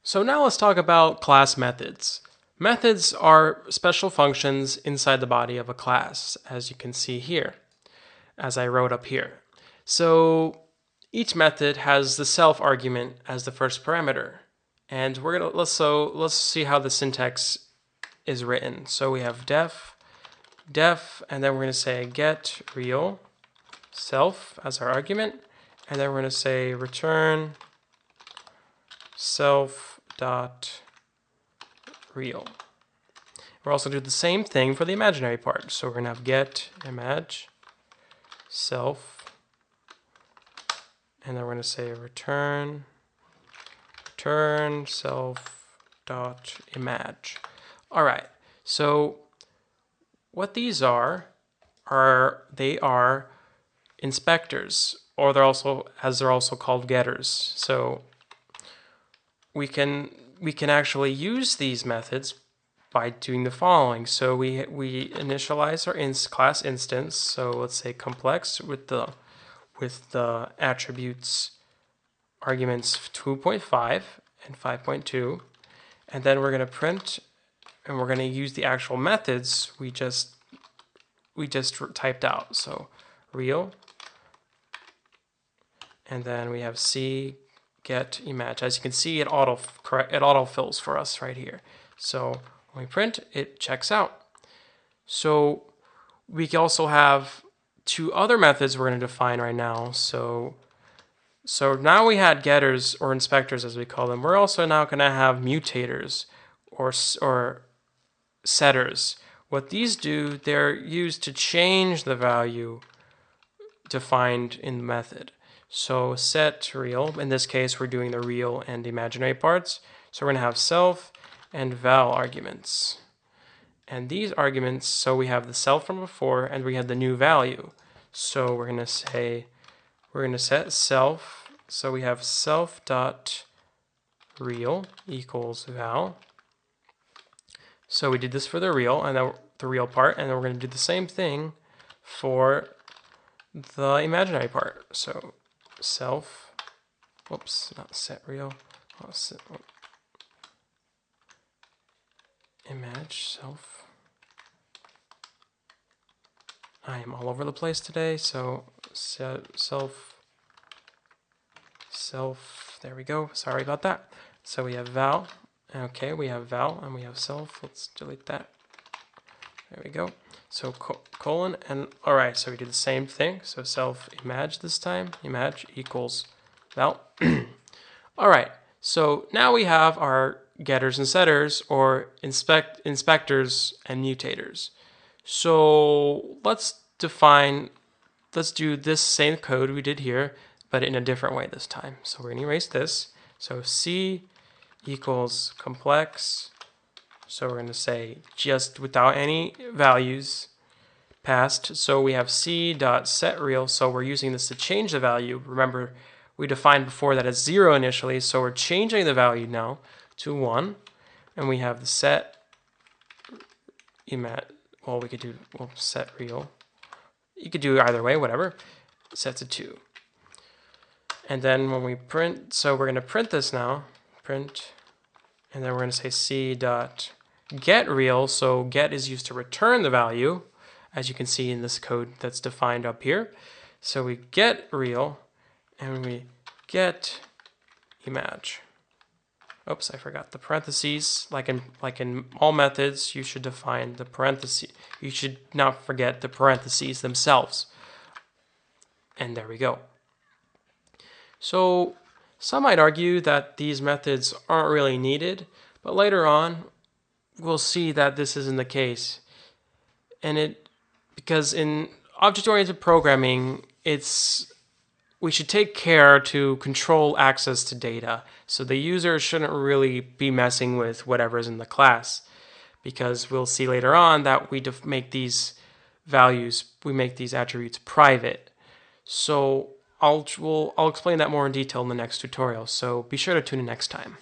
So now let's talk about class methods. Methods are special functions inside the body of a class, as you can see here, as I wrote up here. So each method has the self argument as the first parameter. And let's see how the syntax is written. So we have def, and then we're going to say get real self as our argument, and then we're going to say return self dot real. We're also going to do the same thing for the imaginary part. So we're going to have get imag self, and then we're going to say return self dot imag. All right. So what these are they are inspectors, or they're also called getters. So we can actually use these methods by doing the following. So we initialize our class instance. So let's say complex with the attributes arguments 2.5 and 5.2, and then we're going to print, and we're going to use the actual methods we just typed out. So real, and then we have C get imag. As you can see, it auto fills for us right here. So when we print, it checks out. So we can also have two other methods we're going to define right now. So now we had getters, or inspectors as we call them. We're also now going to have mutators or setters. What these do, they're used to change the value defined in the method. So set real, in this case we're doing the real and imaginary parts. So we're going to have self and val arguments. And these arguments, so we have the self from before and we have the new value. So we're going to set self, so we have self dot real equals val. So we did this for the real, and then the real part, and then we're going to do the same thing for the imaginary part. So self, whoops, not set real, imag self. I am all over the place today, so self, there we go, sorry about that. So we have val, okay, we have val, and we have self. Let's delete that. There we go. So colon, and all right, so we do the same thing. So self imag this time, imag equals val. All right, so now we have our getters and setters, or inspectors and mutators. So let's do this same code we did here, but in a different way this time. So we're going to erase this. So C equals complex. So we're going to say just without any values passed. So we have C dot set real. So we're using this to change the value. Remember, we defined before that as 0 initially. So we're changing the value now to 1. And we have the set imag. Well, we could do set real. You could do either way, whatever. Set to 2. And then when we print, so we're going to print this now. Print. And then we're going to say C dot get real. So get is used to return the value, as you can see in this code that's defined up here. So we get real, and we get imag. Oops, I forgot the parentheses. Like in all methods, you should define the parentheses. You should not forget the parentheses themselves. And there we go. So some might argue that these methods aren't really needed, but later on we'll see that this isn't the case. And because in object-oriented programming, we should take care to control access to data. So the user shouldn't really be messing with whatever's in the class, because we'll see later on that we make these attributes private. So I'll explain that more in detail in the next tutorial. So be sure to tune in next time.